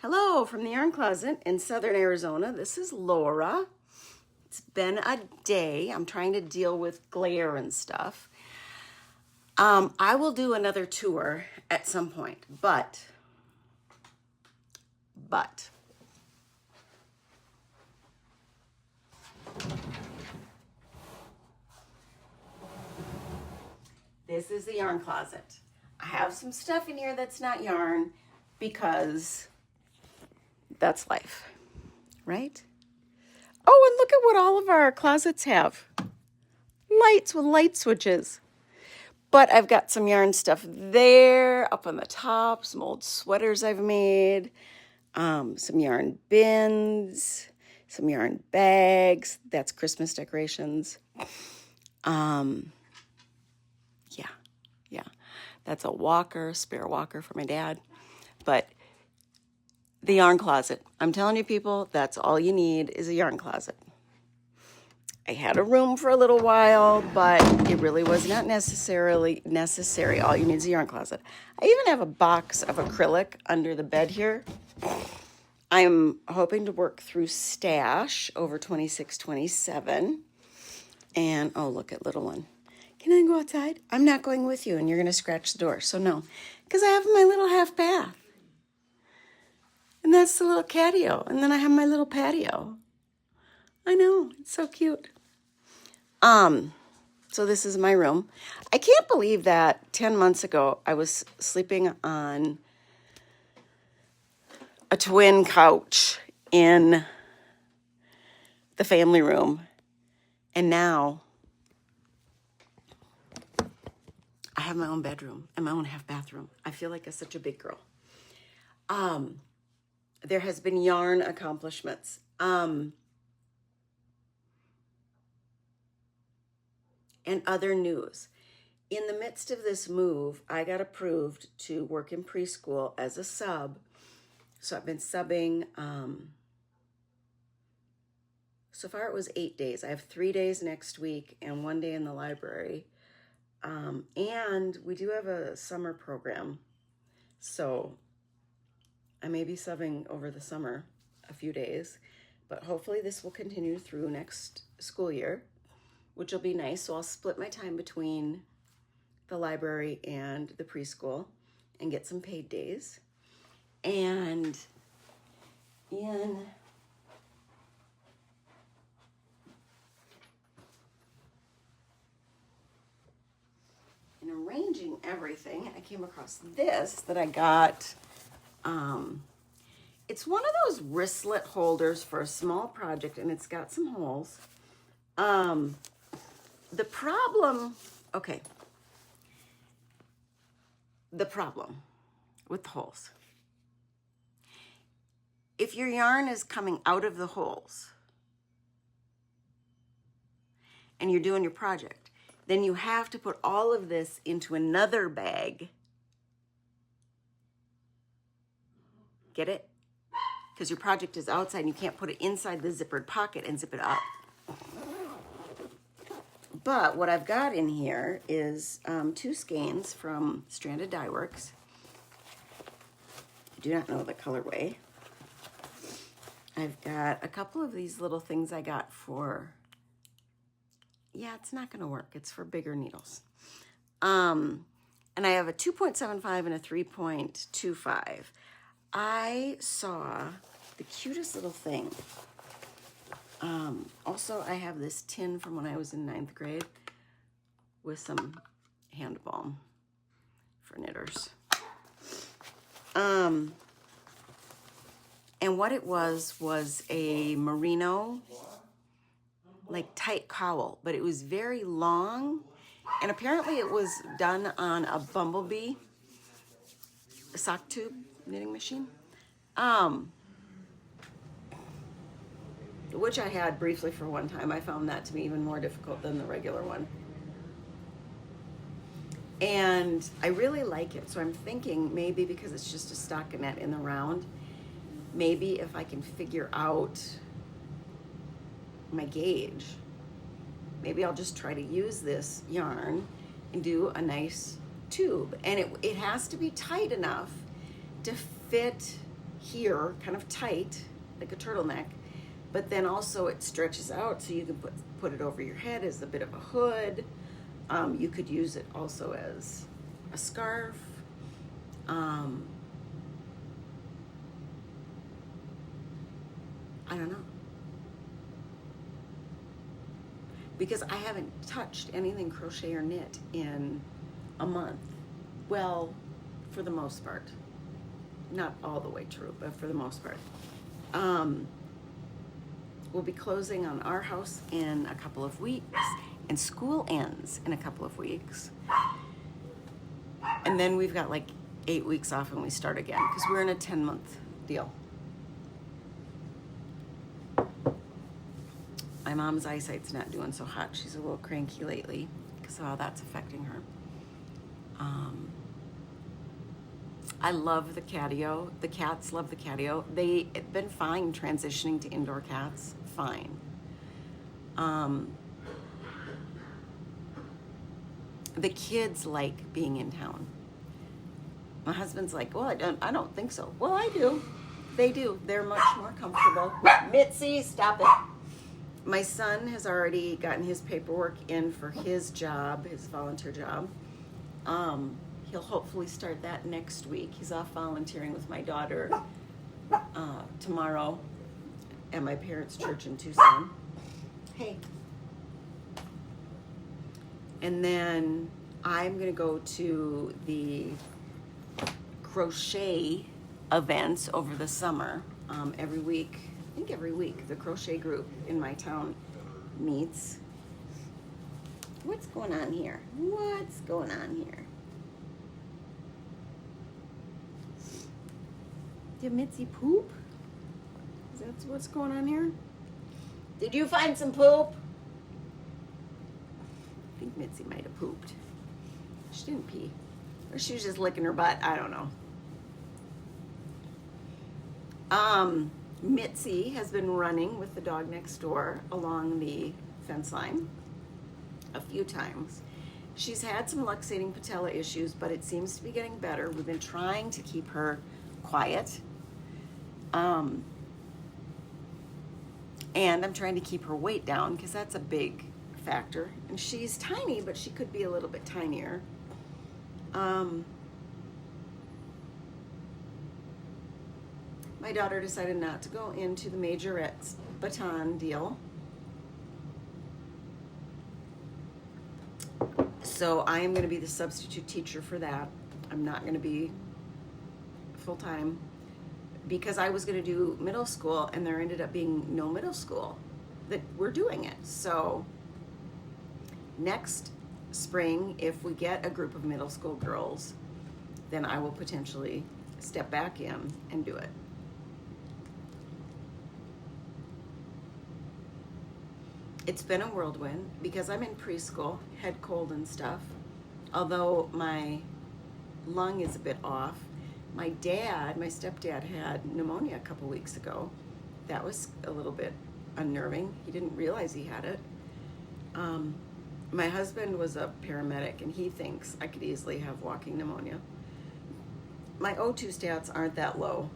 Hello from the Yarn Closet in Southern Arizona. This is Laura. It's been a day. I'm trying to deal with glare and stuff. I will do another tour at some point, but this is the Yarn Closet. I have some stuff in here that's not yarn because that's life, right? Oh, and look at what all of our closets have. Lights with light switches. But I've got some yarn stuff there, up on the top, some old sweaters I've made, some yarn bins, some yarn bags. That's Christmas decorations. Yeah. That's a walker, spare walker for my dad. But the yarn closet. I'm telling you people, that's all you need is a yarn closet. I had a room for a little while, but it really was not necessarily necessary. All you need is a yarn closet. I even have a box of acrylic under the bed here. I'm hoping to work through stash over 26, 27. And, oh, look at little one. Can I go outside? I'm not going with you, and you're going to scratch the door. So no, because I have my little half bath. And that's the little catio. And then I have my little patio. I know, it's so cute. So this is my room. I can't believe that 10 months ago I was sleeping on a twin couch in the family room. And now I have my own bedroom and my own half bathroom. I feel like such a big girl. There has been yarn accomplishments. And other news. In the midst of this move, I got approved to work in preschool as a sub. So I've been subbing. So far it was 8 days. I have 3 days next week and 1 day in the library. And we do have a summer program. So I may be subbing over the summer a few days, but hopefully this will continue through next school year, which will be nice. So I'll split my time between the library and the preschool and get some paid days. And in arranging everything, I came across this that I got. It's one of those wristlet holders for a small project, and it's got some holes. The problem with the holes. If your yarn is coming out of the holes and you're doing your project, then you have to put all of this into another bag. Get it? Because your project is outside and you can't put it inside the zippered pocket and zip it up. But what I've got in here is 2 skeins from Stranded Dye Works. I do not know the colorway. I've got a couple of these little things I got for, yeah, it's not going to work. It's for bigger needles. And I have a 2.75 and a 3.25. I saw the cutest little thing. Also, I have this tin from when I was in 9th grade with some hand balm for knitters. And what it was a merino, like tight cowl, but it was very long. And apparently it was done on a Bumblebee sock tube knitting machine. Which I had briefly for one time. I found that to be even more difficult than the regular one. And I really like it. So I'm thinking maybe because it's just a stockinette in the round, maybe if I can figure out my gauge, maybe I'll just try to use this yarn and do a nice tube. And it has to be tight enough to fit here, kind of tight, like a turtleneck, but then also it stretches out so you can put it over your head as a bit of a hood. You could use it also as a scarf. I don't know. Because I haven't touched anything crochet or knit in a month. Well, for the most part. Not all the way true, but for the most part. We'll be closing on our house in a couple of weeks, and school ends in a couple of weeks. And then we've got like 8 weeks off and we start again, because we're in a 10-month deal. My mom's eyesight's not doing so hot. She's a little cranky lately because of how that's affecting her. I love the catio. The cats love the catio. They've been fine transitioning to indoor cats. Fine. The kids like being in town. My husband's like, well, I don't think so. Well, I do. They do. They're much more comfortable. Mitzi, stop it. My son has already gotten his paperwork in for his job, his volunteer job. He'll hopefully start that next week. He's off volunteering with my daughter tomorrow at my parents' church in Tucson. Hey. And then I'm going to go to the crochet events over the summer every week. I think every week the crochet group in my town meets. What's going on here? What's going on here? Did Mitzi poop? Is that what's going on here? Did you find some poop? I think Mitzi might have pooped. She didn't pee. Or she was just licking her butt. I don't know. Mitzi has been running with the dog next door along the fence line a few times. She's had some luxating patella issues, but it seems to be getting better. We've been trying to keep her quiet. And I'm trying to keep her weight down because that's a big factor. And she's tiny, but she could be a little bit tinier. My daughter decided not to go into the majorette's baton deal. So I am going to be the substitute teacher for that. I'm not going to be full-time because I was going to do middle school and there ended up being no middle school that we're doing it. So next spring, if we get a group of middle school girls, then I will potentially step back in and do it. It's been a whirlwind because I'm in preschool, head cold and stuff. Although my lung is a bit off. My stepdad had pneumonia a couple weeks ago. That was a little bit unnerving. He didn't realize he had it. My husband was a paramedic and he thinks I could easily have walking pneumonia. My O2 stats aren't that low.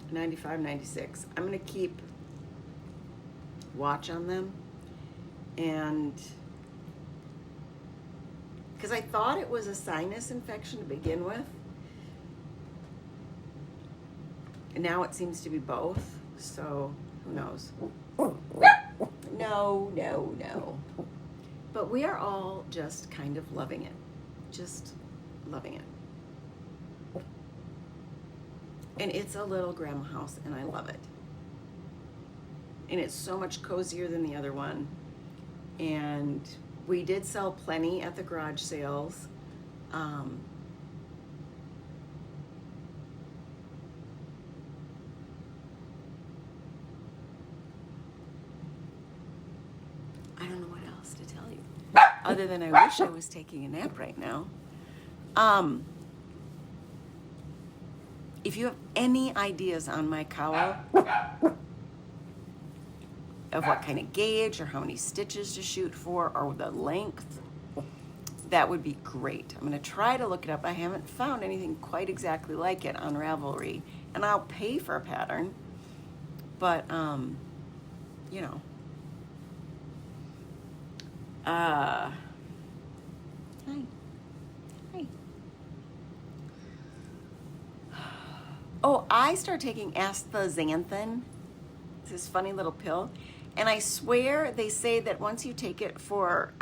95, 96. I'm going to keep watch on them, and because I thought it was a sinus infection to begin with, and now it seems to be both, so who knows. No, but we are all just kind of loving it, and it's a little grandma house and I love it. And it's so much cozier than the other one. And we did sell plenty at the garage sales. I don't know what else to tell you. Other than I wish I was taking a nap right now. If you have any ideas on my cowl, of what kind of gauge or how many stitches to shoot for or the length, that would be great. I'm going to try to look it up. I haven't found anything quite exactly like it on Ravelry, and I'll pay for a pattern, but you know, hi, hi. Oh, I started taking astaxanthin, this funny little pill, and I swear they say that once you take it for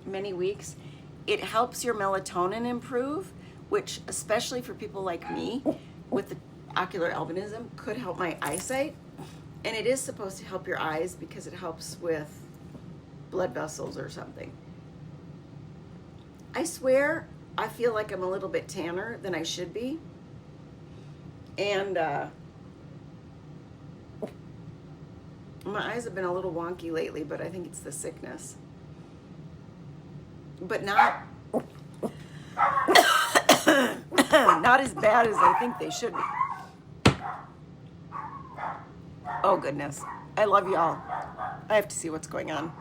many weeks, it helps your melatonin improve, which, especially for people like me with the ocular albinism, could help my eyesight. And it is supposed to help your eyes because it helps with blood vessels or something. I swear I feel like I'm a little bit tanner than I should be. And my eyes have been a little wonky lately, but I think it's the sickness. But not not as bad as I think they should be. Oh goodness. I love y'all. I have to see what's going on.